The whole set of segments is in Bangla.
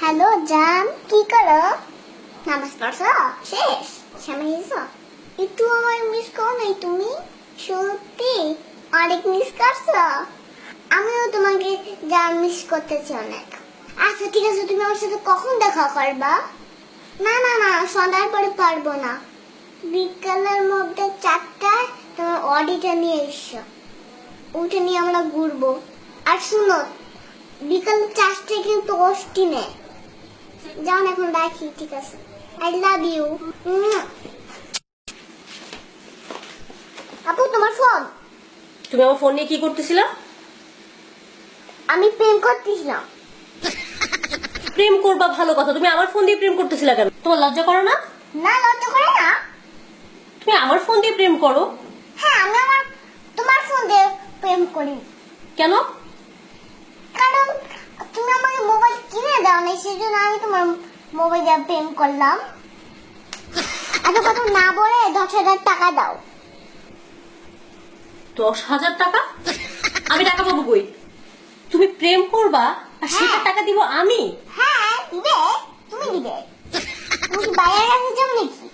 হ্যালো জান, কি করো? নামাজ পড়ছো? শেষ সামনে এসো। একটু আমার মিস করো নাই তুমি? সত্যি অনেক মিস করছো। আমিও তোমাকে জান মিস করতেছি অনেক। আচ্ছা ঠিক আছে, তুমি আমার সাথে কখন দেখা করবা? না না না, সন্ধ্যার পরে পারবো না। বিকালের মধ্যে 4টায় তোমার অডিটা নিয়ে এসো। ওটা নিয়ে আমরা ঘুরবো। আর শুনো, বিকাল 4টায় কিন্তু অষ্টি নেই। যান এখন রাখি, ঠিক আছে? I love you. আপু তোমার ফোন। তুমি আমার ফোন নিয়ে কি করতেছিলা? আমি প্রেম করতেছিলাম। প্রেম করবা ভালো কথা, তুমি আমার ফোন দিয়ে প্রেম করতেছিলা কেন? তোমার লজ্জা করো না? না, লজ্জা করে না। তুমি আমার ফোন দিয়ে প্রেম করো? হ্যাঁ, আমি তোমার ফোন দিয়ে প্রেম করি। কেন? কারণ তুমি আমাকে মোবাইল কিনে দাও না, সেজন্য আমি তোমার মোবাইল দিয়ে প্রেম করলাম। এত কথা না বলে 10,000 টাকা দাও। 10,000 টাকা? আমি টাকা পাবো কই? তুমি প্রেম করবা আর সেটা টাকা দিব আমি? হ্যাঁ দিবে, তুমি দিবে। তুমি কি বাইরের কাছে যাও নাকি?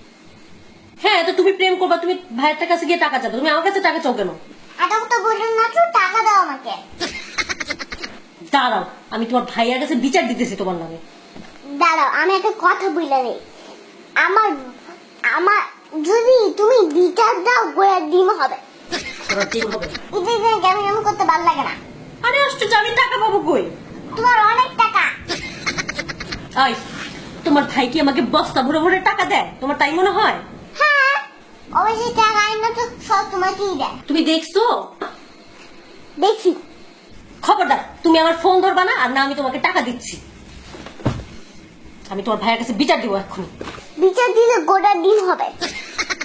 হ্যাঁ, তো তুমি প্রেম করবা, তুমি ভাইয়ের কাছে গিয়ে টাকা চাবে, তুমি আমার কাছে টাকা চাও কেন? এটা তো বললেন না, তো টাকা দাও আমাকে। দাঁড়াও, আমি তোমার ভাইয়ের কাছে বিচার দিতেছি তোমার নামে। দাঁড়াও, আমি একটা কথা বলে নেই। আমার আমার যদি তুমি বিচার দাও, গোড়ার ডিম হবে। তোমার ডিম হবে? এটা কেমন কেমন করতে ভালো লাগে না। আরে আশ্চর্য, আমি টাকা পাবো কই? তোমার অনেক টাকা। আই, তোমার ভাই কি আমাকে বস্তা ভরে ভরে টাকা দেয়? তোমার তাই মনে হয়? হ্যাঁ, অবশ্যই টাকা আইনা তো সব তোমাকেই দেয়। তুমি দেখছো? দেখছি। খবরদার, তুমি আমার ফোন ধরবা না, আর না আমি তোমাকে টাকা দিচ্ছি। আমি তোমার ভাইয়ের কাছে বিচার দিব এক্ষুনি। বিচার দিলে গোড়ার ডিম হবে।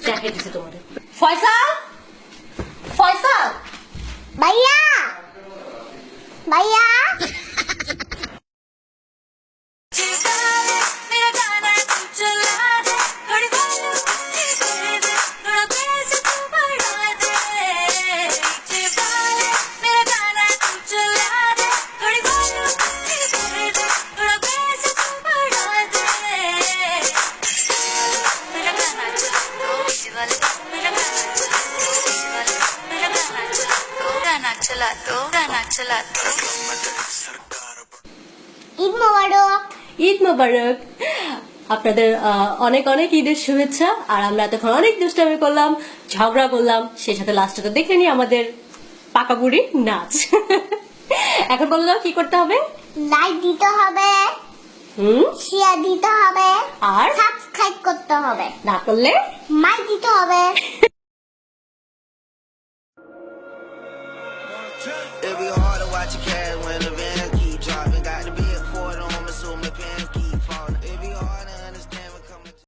দেখাই দিচ্ছে তোমার। ফয়সাল, ফয়সাল, ভাইয়া, ভাইয়া। ঈদ মোবারক। ঈদ মোবারক। আপনাদের অনেক অনেক ঈদের শুভেচ্ছা। আর আমরা এতক্ষণ অনেক দুষ্টামি করলাম, ঝগড়া করলাম, সেই সাথে লাস্টে তো দেখে নি আমাদের পাকা বুড়ি নাচ। এখন বলে দাও কি করতে হবে? লাইক দিতে হবে, শেয়ার দিতে হবে, আর সাবস্ক্রাইব করতে হবে। না করলে মাইক দিতে হবে। It be hard to watch your cash when the